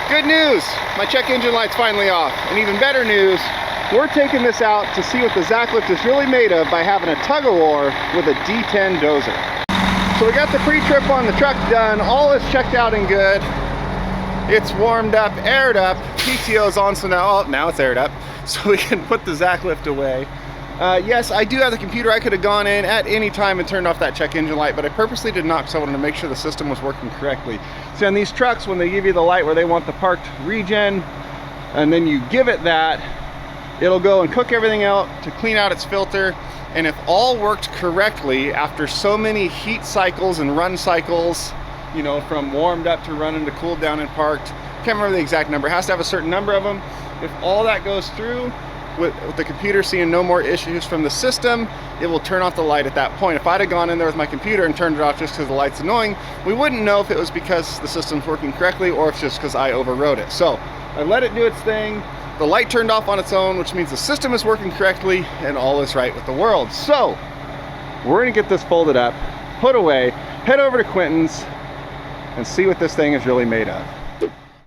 Good news, my check engine light's finally off. And even better news, we're taking this out to see what the Zacklift is really made of by having a tug-of-war with a D10 dozer. So we got the pre-trip on the truck done, all is checked out and good. It's warmed up, aired up, PTO's on, so now it's aired up, so we can put the Zacklift away. Yes, I do have the computer. I could have gone in at any time and turned off that check engine light, but I purposely did not because I wanted to make sure the system was working correctly. See, on these trucks, when they give you the light where they want the parked regen, and then you give it that, it'll go and cook everything out to clean out its filter. And if all worked correctly after so many heat cycles and run cycles, you know, from warmed up to running to cooled down and parked, can't remember the exact number, it has to have a certain number of them. If all that goes through, with the computer seeing no more issues from the system, it will turn off the light at that point. If I'd have gone in there with my computer and turned it off just because the light's annoying, we wouldn't know if it was because the system's working correctly or if it's just because I overrode it. So I let it do its thing. The light turned off on its own, which means the system is working correctly and all is right with the world. So we're gonna get this folded up, put away, head over to Quentin's and see what this thing is really made of.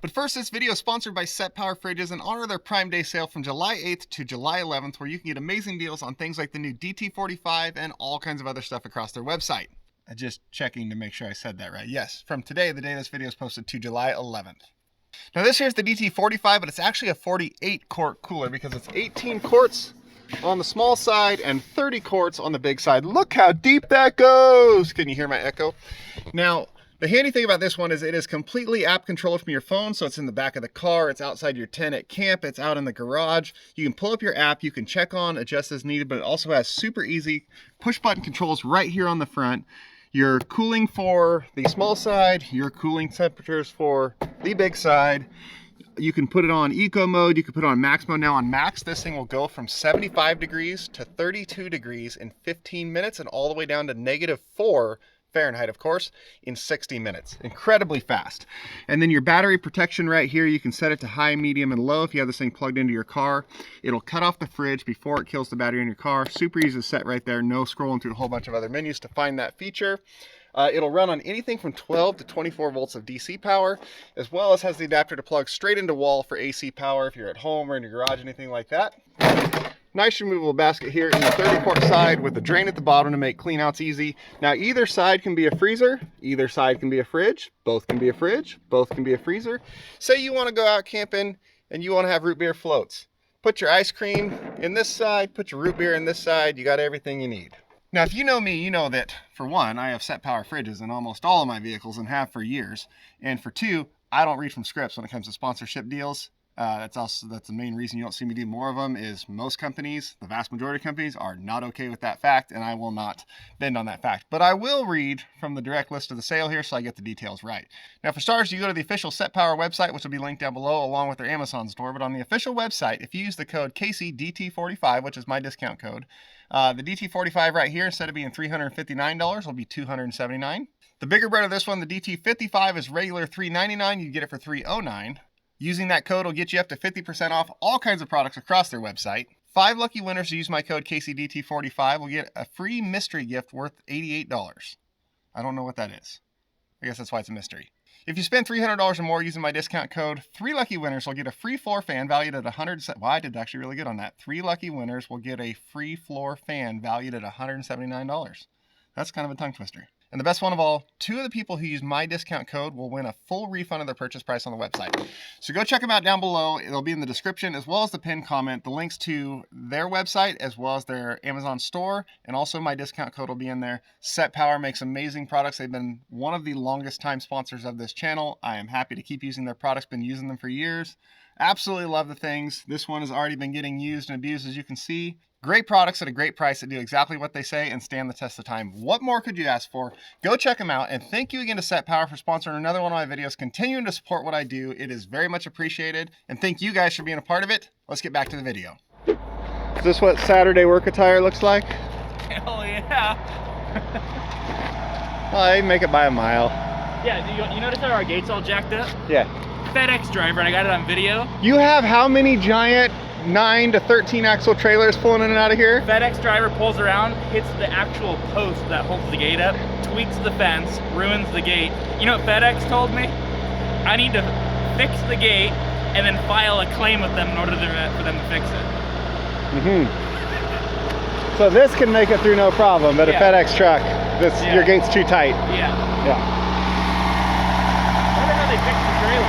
But first, this video is sponsored by SetPower Fridges in honor of their Prime Day sale from July 8th to July 11th, where you can get amazing deals on things like the new DT45 and all kinds of other stuff across their website. I'm just checking to make sure I said that right. Yes, from today, the day this video is posted, to July 11th. Now this here's the DT45, but it's actually a 48 quart cooler because it's 18 quarts on the small side and 30 quarts on the big side. Look how deep that goes. Can you hear my echo? Now, the handy thing about this one is it is completely app controlled from your phone, so it's in the back of the car, it's outside your tent at camp, it's out in the garage. You can pull up your app, you can check on, adjust as needed, but it also has super easy push button controls right here on the front. Your cooling for the small side, your cooling temperatures for the big side. You can put it on eco mode, you can put it on max mode. Now on max, this thing will go from 75 degrees to 32 degrees in 15 minutes and all the way down to -4 Fahrenheit, of course, in 60 minutes. Incredibly fast. And then your battery protection right here, you can set it to high, medium, and low if you have this thing plugged into your car. It'll cut off the fridge before it kills the battery in your car. Super easy to set right there. No scrolling through a whole bunch of other menus to find that feature. It'll run on anything from 12 to 24 volts of DC power, as well as has the adapter to plug straight into wall for AC power if you're at home or in your garage, anything like that. Nice removable basket here in the 30 quart side with the drain at the bottom to make clean outs easy. Now either side can be a freezer, either side can be a fridge, both can be a fridge, both can be a freezer. Say you want to go out camping and you want to have root beer floats. Put your ice cream in this side, put your root beer in this side, you got everything you need. Now if you know me, you know that for one, I have SetPower Fridges in almost all of my vehicles and have for years. And for two, I don't read from scripts when it comes to sponsorship deals. That's the main reason you don't see me do more of them, is most companies, the vast majority of companies, are not okay with that fact, and I will not bend on that fact. But I will read from the direct list of the sale here so I get the details right. Now for starters, you go to the official SetPower website, which will be linked down below along with their Amazon store. But on the official website, if you use the code KCDT45, which is my discount code, the DT45 right here, instead of being $359, will be $279. The bigger brother of this one, the DT55, is regular $399. You get it for $309. Using that code will get you up to 50% off all kinds of products across their website. 5 lucky winners who use my code KCDT45 will get a free mystery gift worth $88. I don't know what that is. I guess that's why it's a mystery. If you spend $300 or more using my discount code, 3 lucky winners will get a free floor fan valued at $100. Well, I did actually really good on that. 3 lucky winners will get a free floor fan valued at $179. That's kind of a tongue twister. And the best one of all, 2 of the people who use my discount code will win a full refund of their purchase price on the website. So go check them out down below. It'll be in the description as well as the pinned comment. The links to their website as well as their Amazon store, and also my discount code will be in there. SetPower makes amazing products. They've been one of the longest time sponsors of this channel. I am happy to keep using their products. Been using them for years. Absolutely love the things. This one has already been getting used and abused, as you can see. Great products at a great price that do exactly what they say and stand the test of time. What more could you ask for? Go check them out, and thank you again to SetPower for sponsoring another one of my videos, continuing to support what I do. It is very much appreciated, and thank you guys for being a part of it. Let's get back to the video. Is this what Saturday work attire looks like? Hell yeah. Well, I make it by a mile. Yeah, you notice how our gate's all jacked up? Yeah. FedEx driver, and I got it on video. You have how many giant 9 to 13 axle trailers pulling in and out of here? FedEx driver pulls around, hits the actual post that holds the gate up, tweaks the fence, ruins the gate. You know what FedEx told me? I need to fix the gate and then file a claim with them in order for them to fix it. So this can make it through no problem, but a FedEx truck, your gate's too tight. Yeah. Yeah. I wonder how they fixed the trailer.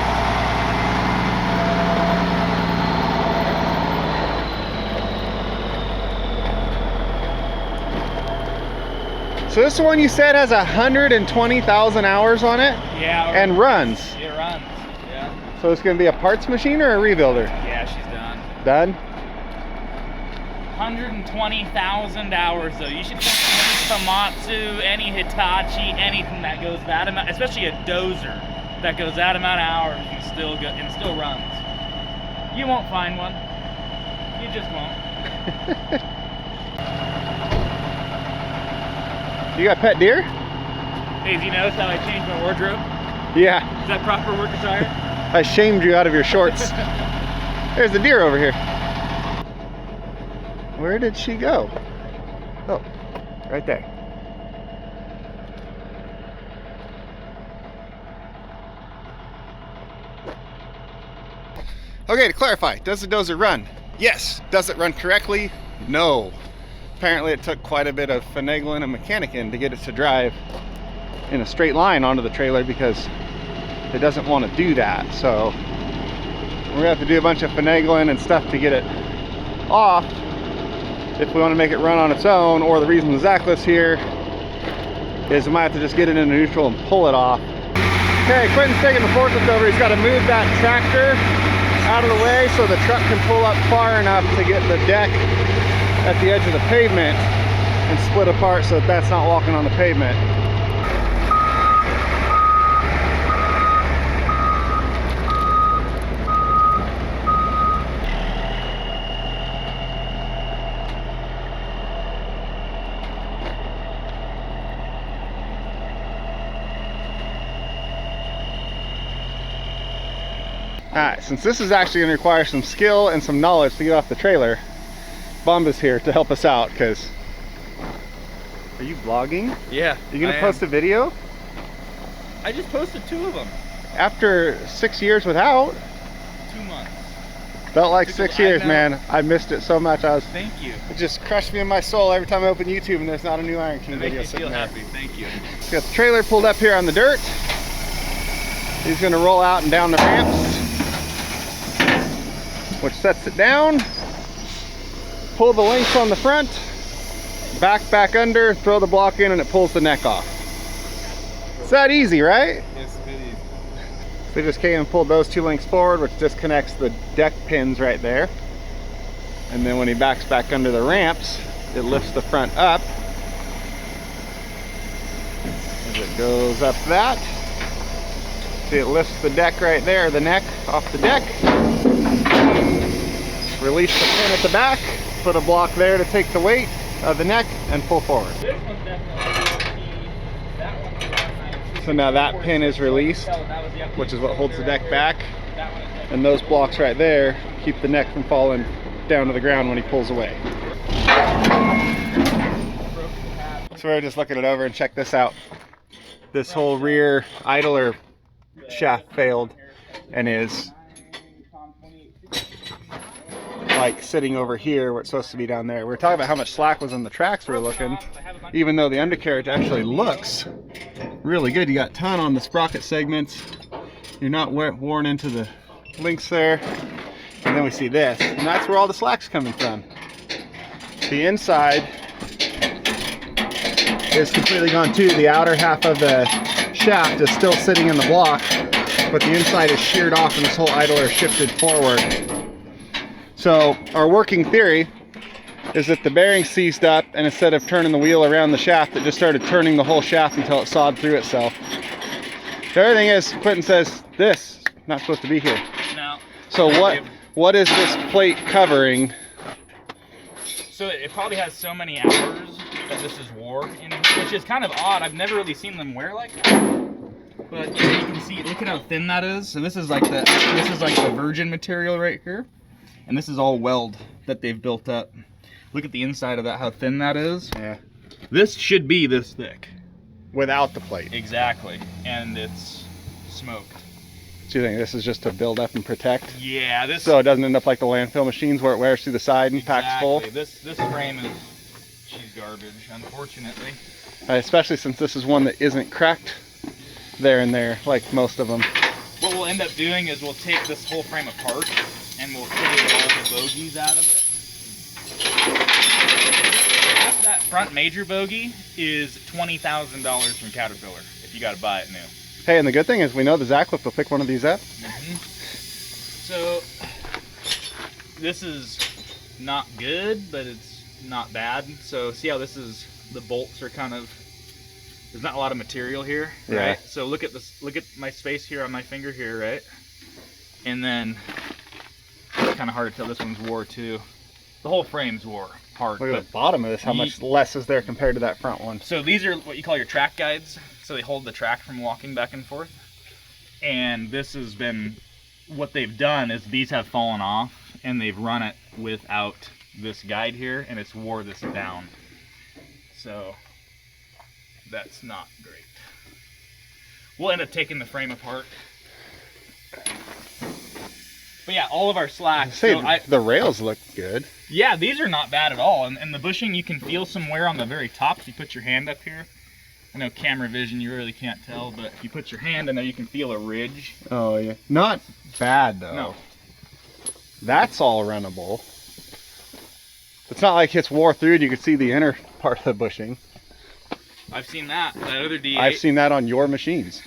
So this one you said has 120,000 hours on it? Yeah. And runs? It runs, yeah. So it's going to be a parts machine or a rebuilder? Yeah, she's done. Done? 120,000 hours though. You should think any Komatsu, any Hitachi, anything that goes that amount, especially a dozer that goes that amount of hours and still runs. You won't find one. You just won't. You got pet deer? Hey, do you notice how I changed my wardrobe? Yeah. Is that proper work attire? I shamed you out of your shorts. There's the deer over here. Where did she go? Oh, right there. Okay, to clarify, does the dozer run? Yes. Does it run correctly? No. Apparently it took quite a bit of finagling and mechanicking to get it to drive in a straight line onto the trailer because it doesn't want to do that. So we're gonna have to do a bunch of finagling and stuff to get it off if we want to make it run on its own, or the reason the Zacklift's here is we might have to just get it into neutral and pull it off. Okay, Quentin's taking the forklift over. He's got to move that tractor out of the way so the truck can pull up far enough to get the deck at the edge of the pavement and split apart so that that's not walking on the pavement. Alright, since this is actually going to require some skill and some knowledge to get off the trailer, Bomba's here to help us out, because... Are you vlogging? Yeah. Are you going to post a video? I just posted 2 of them. After 6 years without? 2 months. Felt like 6 years, man. I missed it so much. Thank you. It just crushed me in my soul every time I open YouTube and there's not a new Iron King video sitting there. Happy. Thank you. Got the trailer pulled up here on the dirt. He's going to roll out and down the ramps, which sets it down. Pull the links on the front, back under, throw the block in, and it pulls the neck off. It's that easy, right? Yes, it is. So we just came and pulled those 2 links forward, which disconnects the deck pins right there. And then when he backs back under the ramps, it lifts the front up. As it goes up that. See, it lifts the deck right there, the neck off the deck. Release the pin at the back, put a block there to take the weight of the neck and pull forward. This one's definitely that one's So now that pin is released, which is what holds the deck back. And those blocks right there keep the neck from falling down to the ground when he pulls away. So we're just looking it over, and check this out. This whole rear idler shaft failed and is like sitting over here where it's supposed to be down there. We were talking about how much slack was on the tracks we were looking, even though the undercarriage actually looks really good. You got ton on the sprocket segments. You're not worn into the links there. And then we see this, and that's where all the slack's coming from. The inside is completely gone too. The outer half of the shaft is still sitting in the block, but the inside is sheared off and this whole idler shifted forward. So our working theory is that the bearing seized up, and instead of turning the wheel around the shaft, it just started turning the whole shaft until it sawed through itself. The other thing is, Quentin says this is not supposed to be here. No. So what is this plate covering? So it probably has so many hours that this is wore in, which is kind of odd. I've never really seen them wear like that. But you can see, look at how thin that is. So this is like the virgin material right here. And this is all weld that they've built up. Look at the inside of that, how thin that is. Yeah. This should be this thick. Without the plate. Exactly. And it's smoked. Do you think this is just to build up and protect? Yeah, this. So it doesn't end up like the landfill machines where it wears through the side and packs full? This frame is, she's garbage, unfortunately. Especially since this is one that isn't cracked there and there, like most of them. What we'll end up doing is we'll take this whole frame apart and we'll take all the bogies out of it. That front major bogie is $20,000 from Caterpillar if you got to buy it new. Hey, and the good thing is we know the Zacklift will pick one of these up. So this is not good, but it's not bad. So see how this is, the bolts are kind of, there's not a lot of material here, right? Yeah. So look at this, look at my space here on my finger here, right? And then it's kind of hard to tell, this one's wore too. The whole frame's wore hard. Look at the bottom of this, how much less is there compared to that front one. So these are what you call your track guides. So they hold the track from walking back and forth. And this has been, what they've done is these have fallen off and they've run it without this guide here and it's wore this down. So that's not great. We'll end up taking the frame apart. But yeah, all of our slacks. The rails look good. Yeah, these are not bad at all. And the bushing, you can feel some wear on the very top if you put your hand up here. I know camera vision, you really can't tell, but if you put your hand in there, you can feel a ridge. Oh yeah, not bad though. No. That's all runnable. It's not like it's wore through and you can see the inner part of the bushing. I've seen that other D8. I've seen that on your machines.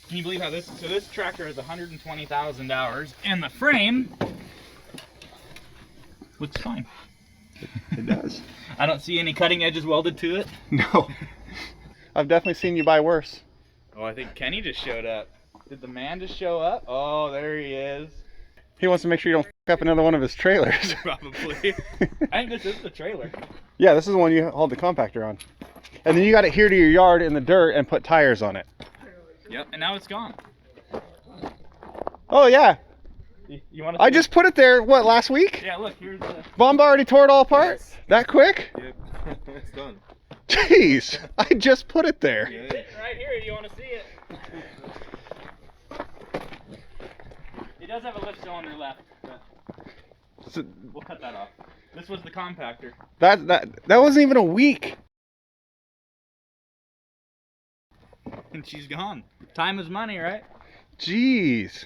Can you believe how this, so this tractor has 120,000 hours and the frame looks fine. It does. I don't see any cutting edges welded to it. No. I've definitely seen you buy worse. Oh, I think Kenny just showed up. Did the man just show up? Oh, there he is. He wants to make sure you don't f up another one of his trailers. Probably. I think this is the trailer. Yeah, this is the one you hold the compactor on. And then you got it here to your yard in the dirt and put tires on it. Yep, and now it's gone. Oh yeah. You want to? I just put it there, what, last week? Yeah, look, here's the... Bomba already tore it all apart? Yes. That quick? Yep, it's done. Jeez, I just put it there. It's sitting right here, do you want to see it? It does have a lift cylinder left, but So, we'll cut that off. This was the compactor. that wasn't even a week. And she's gone. Time is money, right? Jeez.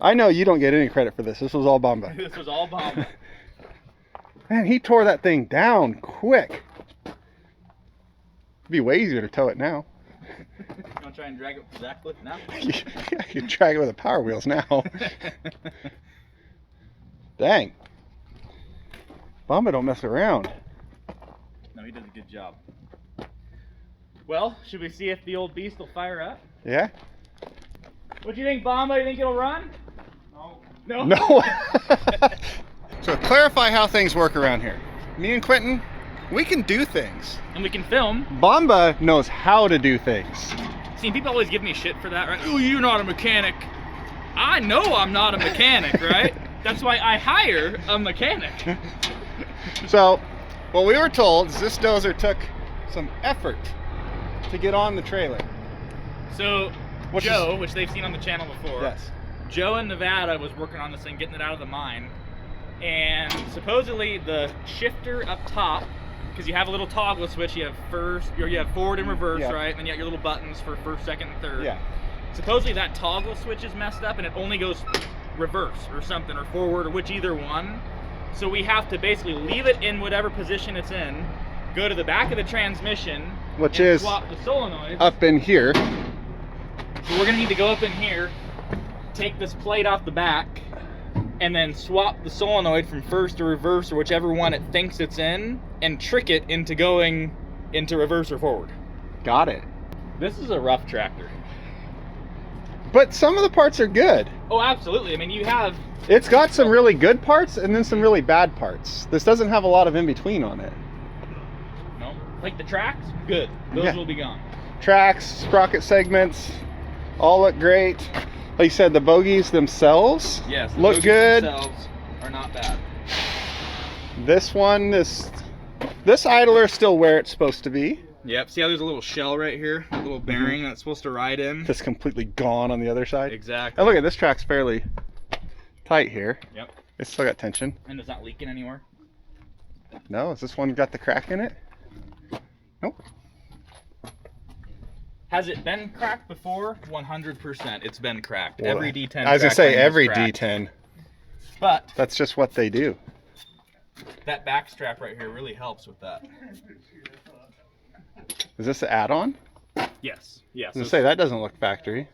I know you don't get any credit for this. This was all Bomba. This was all Bomba. Man, he tore that thing down quick. It'd be way easier to tow it now. You want to try and drag it with the Zacklift now? I can drag it with the power wheels now. Dang. Bomba don't mess around. No, he does a good job. Well, should we see if the old beast will fire up? Yeah? What do you think, Bomba? You think it'll run? No. No. So clarify how things work around here. Me and Quentin, we can do things. And we can film. Bomba knows how to do things. See, people always give me shit for that, right? Oh, you're not a mechanic. I know I'm not a mechanic, right? That's why I hire a mechanic. So, what we were told is this dozer took some effort to get on the trailer. So, Joe, which they've seen on the channel before. Yes. Joe in Nevada was working on this thing, getting it out of the mine. And supposedly the shifter up top, because you have a little toggle switch, you have first, or you have forward and reverse, Yeah. right? And then you got your little buttons for first, second, and third. Yeah. Supposedly that toggle switch is messed up and it only goes reverse or something, or forward, or either one. So we have to basically leave it in whatever position it's in, go to the back of the transmission, Which and is swap the solenoid. up in here. So we're gonna need to go up in here, take this plate off the back, and then swap the solenoid from first to reverse or whichever one it thinks it's in, and trick it into going into reverse or forward. Got it. This is a rough tractor. But some of the parts are good. Oh, absolutely. I mean, you have... It's got some really good parts and then some really bad parts. This doesn't have a lot of in between on it. No. Like the tracks, good. Those will be gone. Tracks, sprocket segments, all look great. Like you said, the bogies themselves look good. Themselves are not bad. This one, this idler is still where it's supposed to be. Yep, see how there's a little shell right here? A little bearing that's supposed to ride in? That's completely gone on the other side. Exactly. And look at this track's fairly tight here. Yep. It's still got tension. And it's not leaking anywhere? No, has this one got the crack in it? Nope. Has it been cracked before? 100%. It's been cracked. Well, Every D10 I was gonna say track frame is every cracked. D10. But That's just what they do. that back strap right here really helps with that. Is this an add-on? Yes. Yes. I was gonna say that doesn't look factory.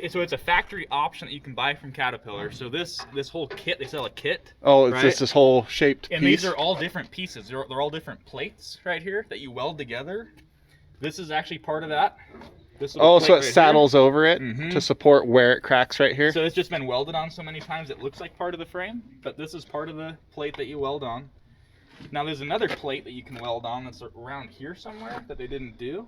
So it's a factory option that you can buy from Caterpillar. So this whole kit, they sell a kit. Oh, it's right? just this whole shaped And piece. these are all different pieces. They're all different plates right here that you weld together. This is actually part of that. This little Oh, plate so it right saddles over it Mhm. to support where it cracks right here. here. So it's just been welded on so many times it looks like part of the frame, but this is part of the plate that you weld on. Now there's another plate that you can weld on that's around here somewhere that they didn't do.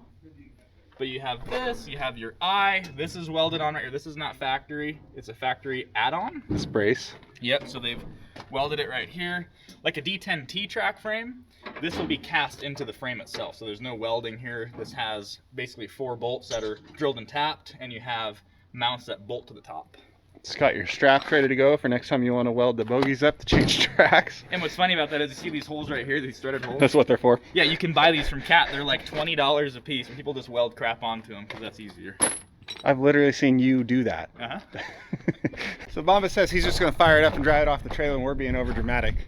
But you have this, you have your eye. This is welded on right here. This is not factory. It's a factory add-on. This brace. Yep, so they've welded it right here. Like a D10T track frame, this will be cast into the frame itself. So there's no welding here. This has basically 4 bolts that are drilled and tapped, and you have mounts that bolt to the top. It's got your straps ready to go for next time you want to weld the bogies up to change tracks. And what's funny about that is you see these holes right here, these threaded holes? That's what they're for. Yeah, you can buy these from Cat. They're like $20 a piece, and people just weld crap onto them because that's easier. I've literally seen you do that. Uh-huh. So Bomba says he's just going to fire it up and drive it off the trailer, and we're being over dramatic. Thing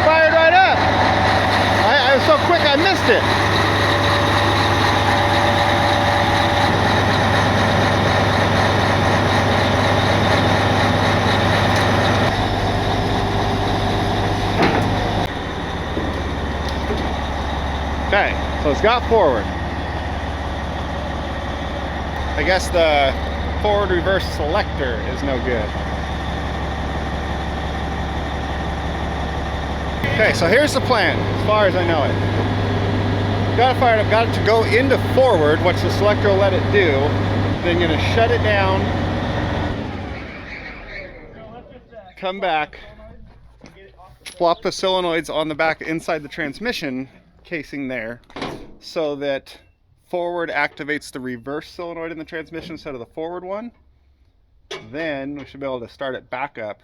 fired right up. I was so quick I missed it. Okay, so it's got forward. I guess the forward reverse selector is no good. Okay, so here's the plan, as far as I know it. Got it fired up, got it to go into forward, which the selector will let it do. Then you're gonna shut it down, come back, flop the solenoids on the back inside the transmission casing there, so that forward activates the reverse solenoid in the transmission instead of the forward one. Then we should be able to start it back up,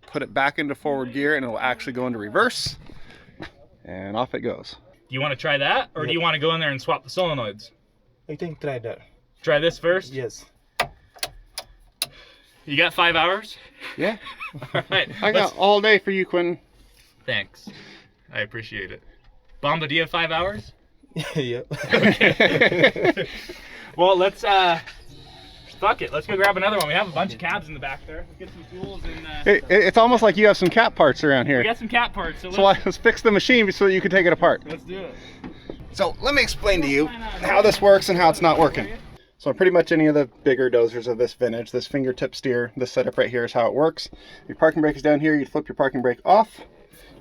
put it back into forward gear, and it'll actually go into reverse, and off it goes. Do you want to try that, or do you want to go in there and swap the solenoids? I think try that. Try this first? Yes. You got 5 hours? Yeah. All right. I got all day for you, Quinn. Thanks. I appreciate it. Bomba, do you have 5 hours? Yep. Okay. Well, let's fuck it. Let's go grab another one. We have a bunch of cabs in the back there. Let's get some tools and It's almost like you have some cat parts around here. we got some cat parts. So So let's fix the machine so that you can take it apart. let's do it. So let me explain to you how this works and how it's not working. So pretty much any of the bigger dozers of this vintage, this fingertip steer, this setup right here is how it works. Your parking brake is down here, you flip your parking brake off,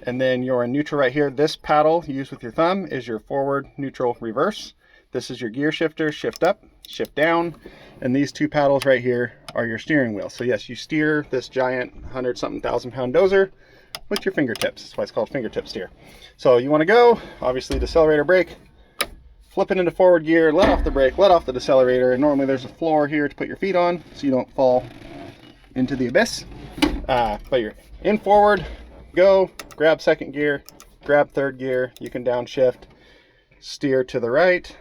and then you're in neutral right here. This paddle you use with your thumb is your forward, neutral, reverse. This is your gear shifter, shift up, shift down, and these 2 paddles right here are your steering wheel. So yes, you steer this giant 100-something thousand pound dozer with your fingertips. That's why it's called fingertip steer. So you want to go, obviously decelerator brake, flip it into forward gear, let off the brake, let off the decelerator, and normally there's a floor here to put your feet on so you don't fall into the abyss. But you're in forward, go, grab second gear, grab third gear, you can downshift, steer to the right,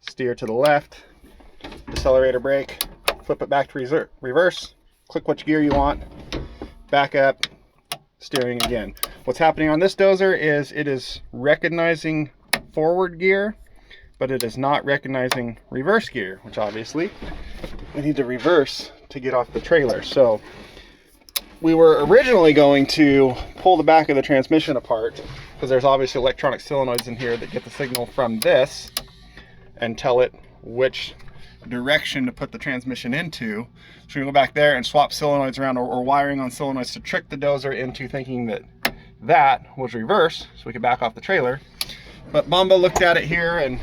steer to the left, decelerator brake, flip it back to reverse, click which gear you want, back up, steering again. What's happening on this dozer is it is recognizing forward gear, but it is not recognizing reverse gear, which obviously we need to reverse to get off the trailer. So we were originally going to pull the back of the transmission apart because there's obviously electronic solenoids in here that get the signal from this and tell it which direction to put the transmission into. So we go back there and swap solenoids around, or wiring on solenoids to trick the dozer into thinking that that was reverse so we could back off the trailer. But Bomba looked at it here and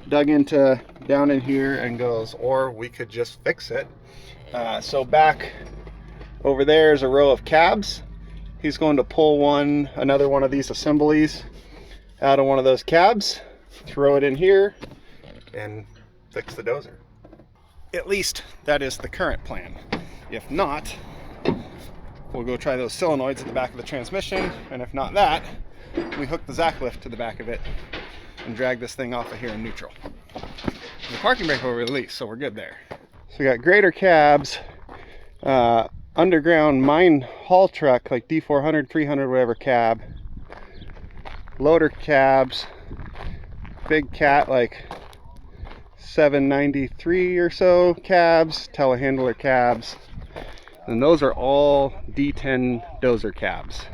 dug into down in here and goes, or we could just fix it. So back over there is a row of cabs, He's going to pull another one of these assemblies out of one of those cabs, throw it in here, and fix the dozer. At least that is the current plan. If not, we'll go try those solenoids at the back of the transmission, and if not that, we hook the Zacklift to the back of it and drag this thing off of here in neutral. The parking brake will release, so we're good there. So we got grader cabs, underground mine haul truck, like D400, 300, whatever cab, loader cabs, big cat, like 793 or so cabs, telehandler cabs, and those are all D10 dozer cabs.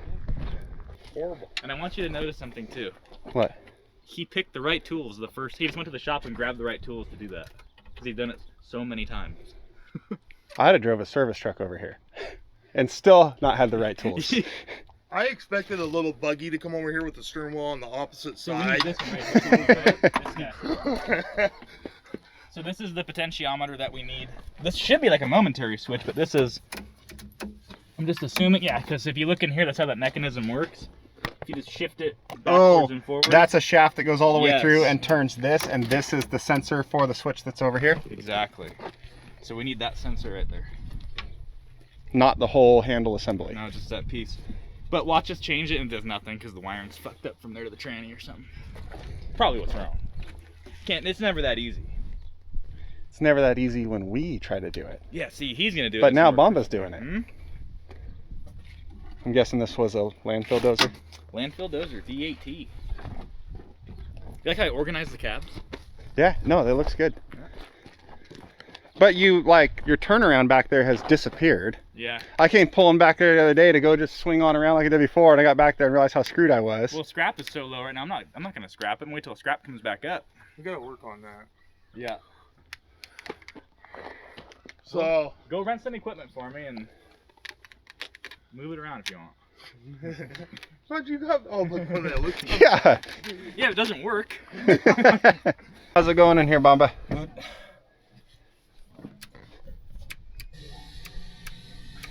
Horrible. And I want you to notice something too. What? He picked the right tools the first. He just went to the shop and grabbed the right tools to do that because he's done it so many times. I'd have drove a service truck over here and still not had the right tools. I expected a little buggy to come over here with the steering wheel on the opposite So we side. need this one right here. This guy. So this is the potentiometer that we need. This should be like a momentary switch, but this is, I'm just assuming, yeah, because if you look in here, that's how that mechanism works. If you just shift it backwards and forwards. That's a shaft that goes all the way Yes. through and turns this, and this is the sensor for the switch that's over here. Exactly. So we need that sensor right there. Not the whole handle assembly. No, just that piece. But watch us change it and it does nothing because the wiring's fucked up from there to the tranny or something. Probably what's wrong. It's never that easy. It's never that easy when we try to do it. Yeah, see, he's gonna do it. But now It's more- Bomba's doing it. Hmm? I'm guessing this was a landfill dozer. Landfill dozer, V8T. You like how I organized the cabs? Yeah, no, that looks good. But you, like, your turnaround back there has disappeared. Yeah. I came pulling back there the other day to go just swing on around like I did before, and I got back there and realized how screwed I was. Well, scrap is so low right now. I'm not gonna scrap it and wait till scrap comes back up. We gotta work on that. Yeah. So, Go rent some equipment for me and move it around if you want. what'd you have? Oh, look at that. Look. Yeah. Yeah, it doesn't work. How's it going in here, Bomba?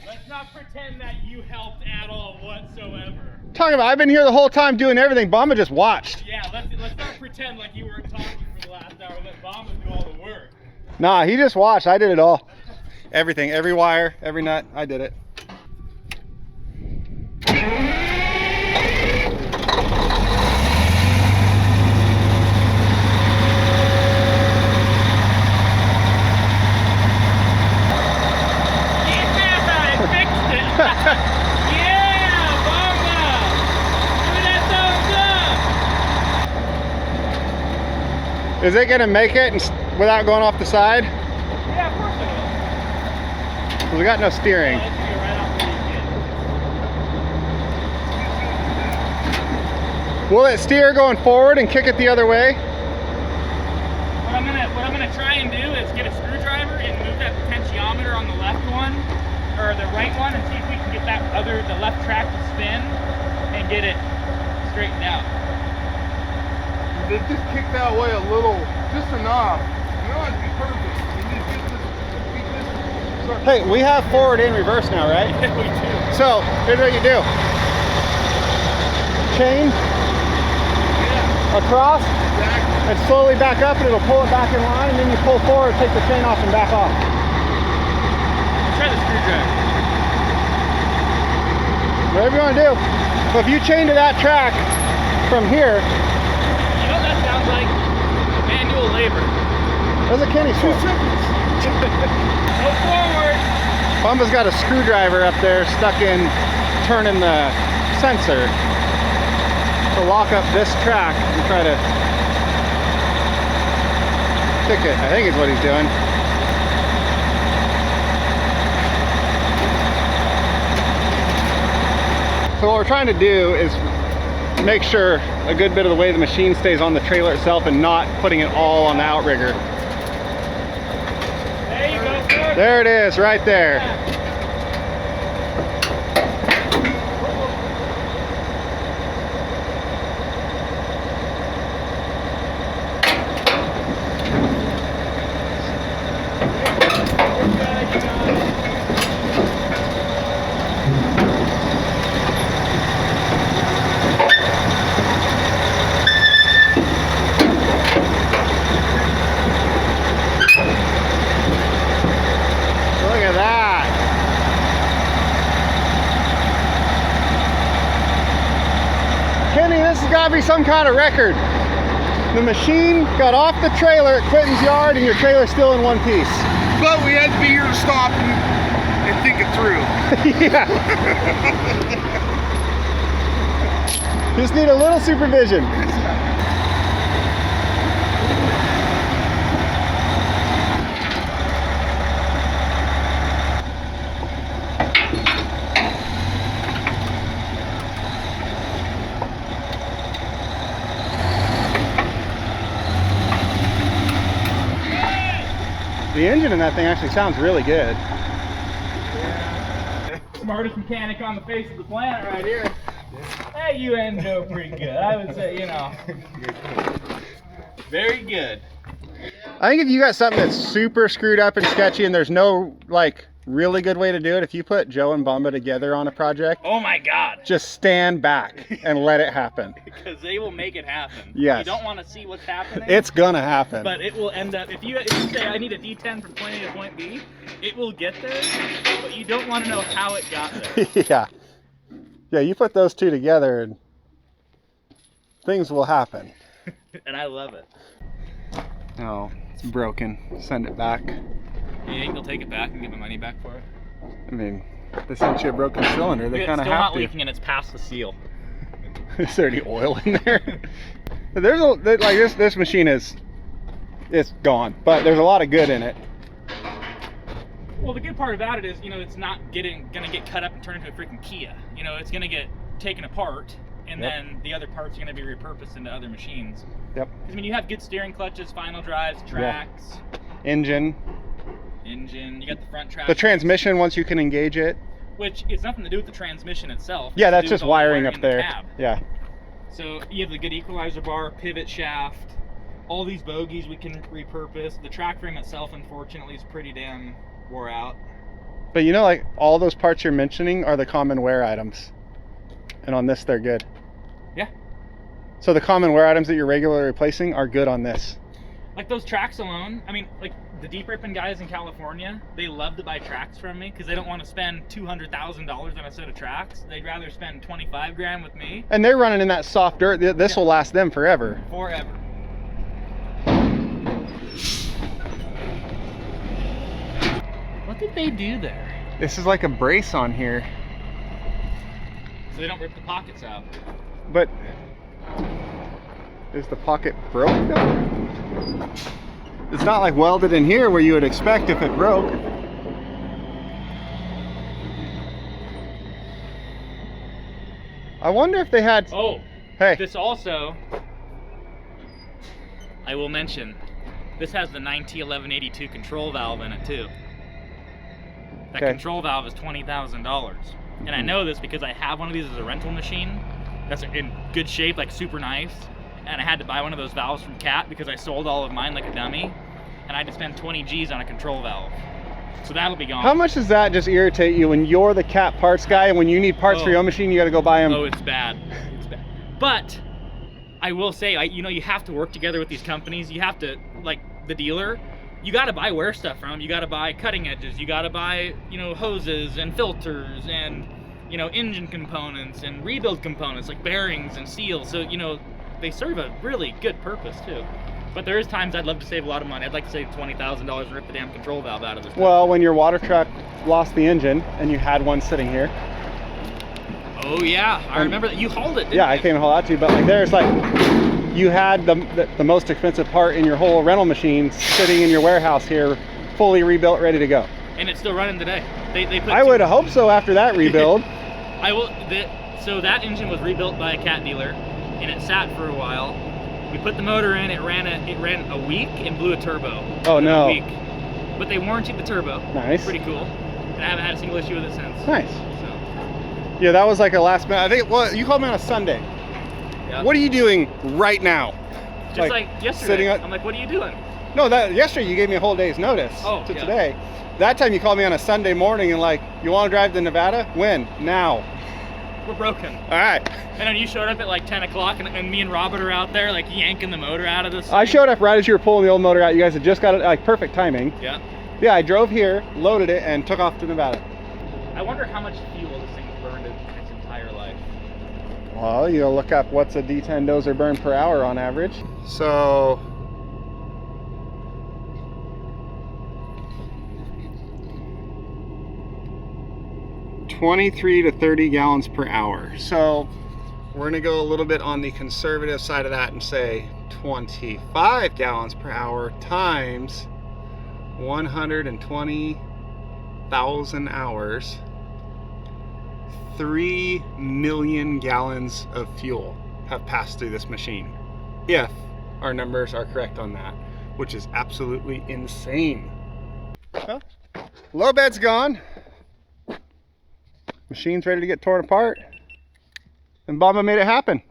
Let's not pretend that you helped at all whatsoever. Talking about, I've been here the whole time doing everything. Bomba just watched. Yeah, let's not pretend like you weren't talking for the last hour. Let Bomba do all the work. Nah, he just watched. I did it all. Everything, every wire, every nut, I did it. Yeah, Bomba! Give me that thumbs up! Is it gonna make it without going off the side? Yeah, of course it will. We got no steering. Let's get right off the Will it steer going forward and kick it the other way? What I'm gonna try and do is get a screwdriver and move that potentiometer on the left one, or the right one, and see if we can get the left track to spin and get it straightened out. They just kick that way a little, just enough. You know, it'd be perfect. You just get this, beat this, start- Hey, we have forward and reverse now, right? Yeah, we do. So, here's what you do. Chain across Exactly. and slowly back up, and it'll pull it back in line, and then you pull forward, take the chain off, and back off. Try the screwdriver. Whatever you want to do. But if you chain to that track from here, You know what that sounds like? Manual labor. there's a Kenny switch. Go forward. Bumba's got a screwdriver up there stuck in turning the sensor to lock up this track and try to kick it, I think is what he's doing. So what we're trying to do is make sure a good bit of the way the machine stays on the trailer itself and not putting it all on the outrigger. There you go, sir. There it is, right there. gotta be some kind of record. The machine got off the trailer at Quentin's yard and your trailer's still in one piece. But we had to be here to stop and think it through. Yeah. Just need a little supervision. The engine in that thing actually sounds really good. Smartest mechanic on the face of the planet right here. Hey, you endo pretty good. I would say, you know, very good. I think if you got something that's super screwed up and sketchy and there's no like really good way to do it, if you put Joe and Bumba together on a project, Oh my God. just stand back and let it happen. Because they will make it happen. Yes. You don't want to see what's happening. It's gonna happen. But it will end up, if you say I need a D10 from point A to point B, it will get there, but you don't want to know how it got there. Yeah. Yeah, you put those two together and things will happen. And I love it. Oh, it's broken. Send it back. You think they'll take it back and get my money back for it? I mean, they sent you a broken cylinder. They It's kind of still have not to. leaking and it's past the seal. Is there any oil in there? There's like this machine it's gone, but there's a lot of good in it. Well, the good part about it is, you know, it's not gonna get cut up and turned into a freaking Kia. You know, it's gonna get taken apart, and Yep. then the other parts are gonna be repurposed into other machines. Yep. Because I mean, you have good steering clutches, final drives, tracks, Engine. engine. You got the front track. The transmission, once you can engage it. which is nothing to do with the transmission itself. Yeah, It's to that's do just with all the wiring up in the there. cab. Yeah. So you have the good equalizer bar, pivot shaft, all these bogies we can repurpose. The track frame itself, unfortunately, is pretty damn wore out. But you know, like all those parts you're mentioning are the common wear items. And on this, they're good. Yeah. So the common wear items that you're regularly replacing are good on this. Like those tracks alone, I mean, like the deep ripping guys in California, they love to buy tracks from me because they don't want to spend $200,000 on a set of tracks. They'd rather spend 25 grand with me And they're running in that soft dirt. This will last them forever. forever. What did they do there? This is like a brace on here. So they don't rip the pockets out. But is the pocket broke though? It's not like welded in here where you would expect if it broke. I wonder if they had... Oh, Hey, this also, I will mention, this has the 9T1182 control valve in it too. That Okay. control valve is $20,000. And I know this because I have one of these as a rental machine that's in good shape, like super nice. And I had to buy one of those valves from Cat because I sold all of mine like a dummy. And I had to spend 20 G's on a control valve. So that'll be gone. how much does that just irritate you when you're the Cat parts guy and when you need parts for your own machine, you got to go buy them? Oh, it's bad. It's bad. But I will say, you know, you have to work together with these companies. You have to, like the dealer, you got to buy wear stuff from them. You got to buy cutting edges. You got to buy, you know, hoses and filters and, you know, engine components and rebuild components like bearings and seals. So, you know, they serve a really good purpose too. But there is times I'd love to save a lot of money. I'd like to save $20,000 and rip the damn control valve out of this. Well, when your water truck lost the engine and you had one sitting here. Oh yeah, I remember that. You hauled it, didn't Yeah, you? I came and hauled out to you, but like there's like, you had the most expensive part in your whole rental machine sitting in your warehouse here, fully rebuilt, ready to go. And it's still running today. They put I would hope so after that rebuild. I will. So that engine was rebuilt by a Cat dealer, and it sat for a while. We put the motor in. It ran a week and blew a turbo. Oh in no. A week. But they warranted the turbo. Nice. Pretty cool. And I haven't had a single issue with it since. Nice. So, Yeah, that was like a last minute. I think you called me on a Sunday. yeah. What are you doing right now? Just like yesterday. sitting up- I'm like, what are you doing? No, that yesterday you gave me a whole day's notice Oh, to yeah. today. That time you called me on a Sunday morning and like, you want to drive to Nevada? When? Now. We're broken. All right. And then you showed up at like 10 o'clock, and me and Robert are out there like yanking the motor out of this. I showed up right as you were pulling the old motor out. You guys had just got it, like perfect timing. Yeah. Yeah, I drove here, loaded it, and took off to Nevada. I wonder how much fuel this thing's burned in its entire life. Well, you'll look up what's a D10 dozer burn per hour on average. So, $23 to 30 gallons per hour. So we're gonna go a little bit on the conservative side of that and say 25 gallons per hour times 120,000 hours. 3 million gallons of fuel have passed through this machine, if our numbers are correct on that, which is absolutely insane. Well, low bed's gone. Machine's ready to get torn apart. And Bomba made it happen.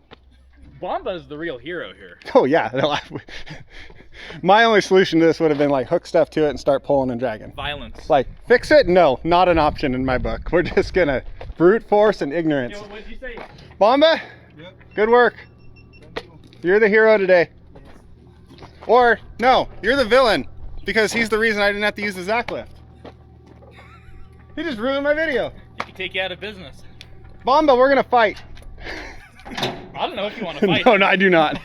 Bomba's the real hero here. Oh yeah. No, my only solution to this would have been like hook stuff to it and start pulling and dragging. Violence. Like, fix it? No, not an option in my book. We're just gonna brute force and ignorance. Yo, what did you say? Bomba, Yep. good work. You're the hero today. Or, no, you're the villain, because he's the reason I didn't have to use the Zacklift. He just ruined my video. He can take you out of business. Bomba, we're gonna fight. I don't know if you want to fight. No, I do not.